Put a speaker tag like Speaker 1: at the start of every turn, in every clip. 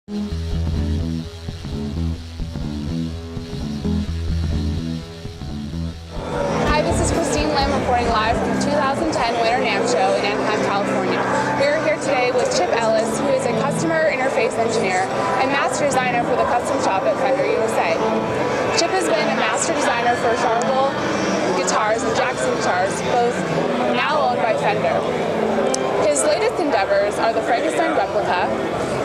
Speaker 1: Hi, this is reporting live from the 2010 Winter NAMM show in Anaheim, California. We are here today with Chip Ellis, who is a customer interface engineer and master designer for the Custom Shop at Fender USA. Chip has been a master designer for Charvel guitars and Jackson guitars, both now owned by Fender. His latest endeavors are the Frankenstein replica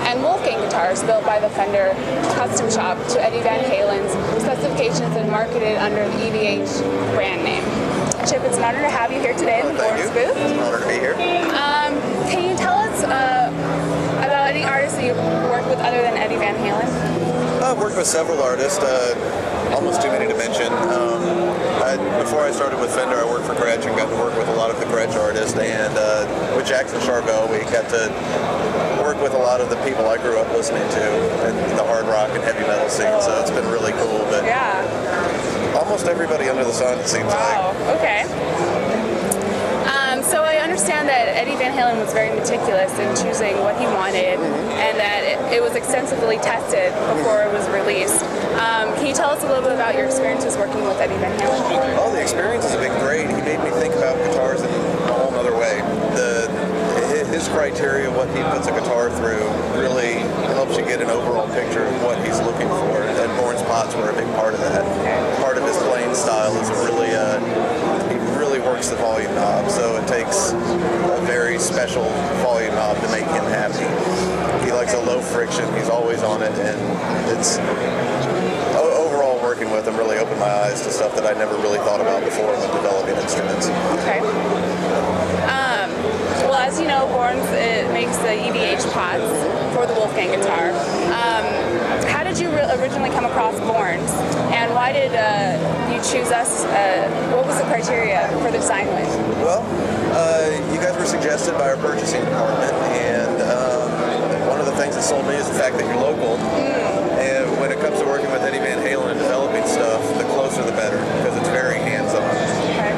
Speaker 1: and Wolfgang guitars built by the Fender Custom Shop to Eddie Van Halen's specifications and marketed under the EVH brand name. Chip, it's an honor to have you here today in the Bourns booth.
Speaker 2: It's an honor to be here.
Speaker 1: Can you tell us about any artists that you've worked with other than Eddie Van Halen?
Speaker 2: I've worked with several artists, almost too many to mention. Before I started with Fender, I worked for Gretsch and got to work with a lot of the Gretsch artists, and with Jackson Charvel, we got to work with a lot of the people I grew up listening to in the hard rock and heavy metal scene, so it's been really cool. But
Speaker 1: yeah,
Speaker 2: almost everybody under the sun, it seems like.
Speaker 1: Wow, okay. So I understand that Eddie Van Halen was very meticulous in choosing what he wanted, and that it was extensively tested before it was released. Can you tell us a little bit about your experiences working with Eddie Van Halen?
Speaker 2: Oh, the experiences have been great. He made me think about guitars in a whole other way. His criteria, what he puts a guitar through, really helps you get an overall picture of what he's looking for, and Bourns pots were a big part of that. Part of his playing style is he really works the volume knob, so it takes a very special volume knob to make him happy. He likes a low friction, he's always on it, and it's overall working with him really opened my eyes to stuff that I never really thought about before when developing instruments.
Speaker 1: Okay. Well, as you know, Bourns makes the EVH pots for the Wolfgang guitar. How did you originally come across Bourns, and why did you choose us? What was the criteria for the design win?
Speaker 2: Well, you guys were suggested by our purchasing department, and one of the things that sold me is the fact that you're local. And when it comes to working with Eddie Van Halen and developing stuff, the closer the better, because it's very hands-on.
Speaker 1: Okay.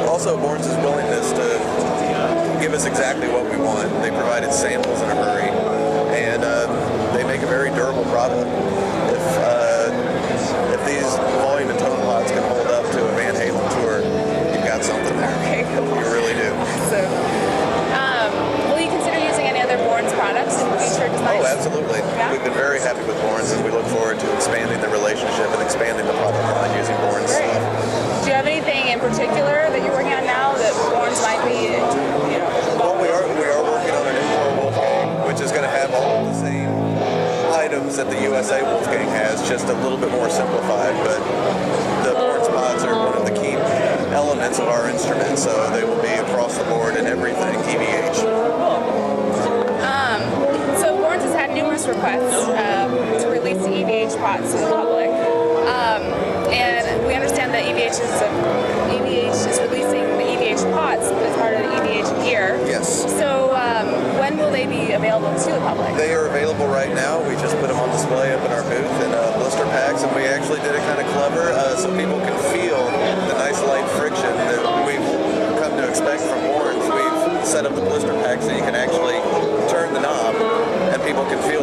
Speaker 2: Also, Bourns' willingness to give us exactly what we want. They provided samples in a hurry, and they make a very durable product. If these volume and tone pots can hold up to a Van Halen tour, you've got something there.
Speaker 1: Okay, cool.
Speaker 2: You really do.
Speaker 1: So, will you consider using any other Bourns products in future designs?
Speaker 2: Oh, absolutely.
Speaker 1: Yeah?
Speaker 2: We've been very happy with Bourns, and we look forward to expanding the relationship and expanding the product line using Bourns.
Speaker 1: Great. Do you have anything in particular that you're working on now that Bourns might be,
Speaker 2: Well, we are working on an import Wolfgang, which is going to have all of the same items that the USA Wolfgang has, just a little bit more simplified. But the Bourns pots are one of the key elements of our instrument, so they will be across the board in everything EVH.
Speaker 1: So Bourns has had numerous requests to release the EVH pots to the public, and we understand that EVH is releasing the EVH pots as part of the EVH gear.
Speaker 2: Yes.
Speaker 1: So when will they be available to the public?
Speaker 2: They are available right now. We just put them on display up in our booth in blister packs, and we actually did it kind of clever so people can feel the nice light friction that we've come to expect from Bourns. We've set up the blister pack so you can actually turn the knob and people can feel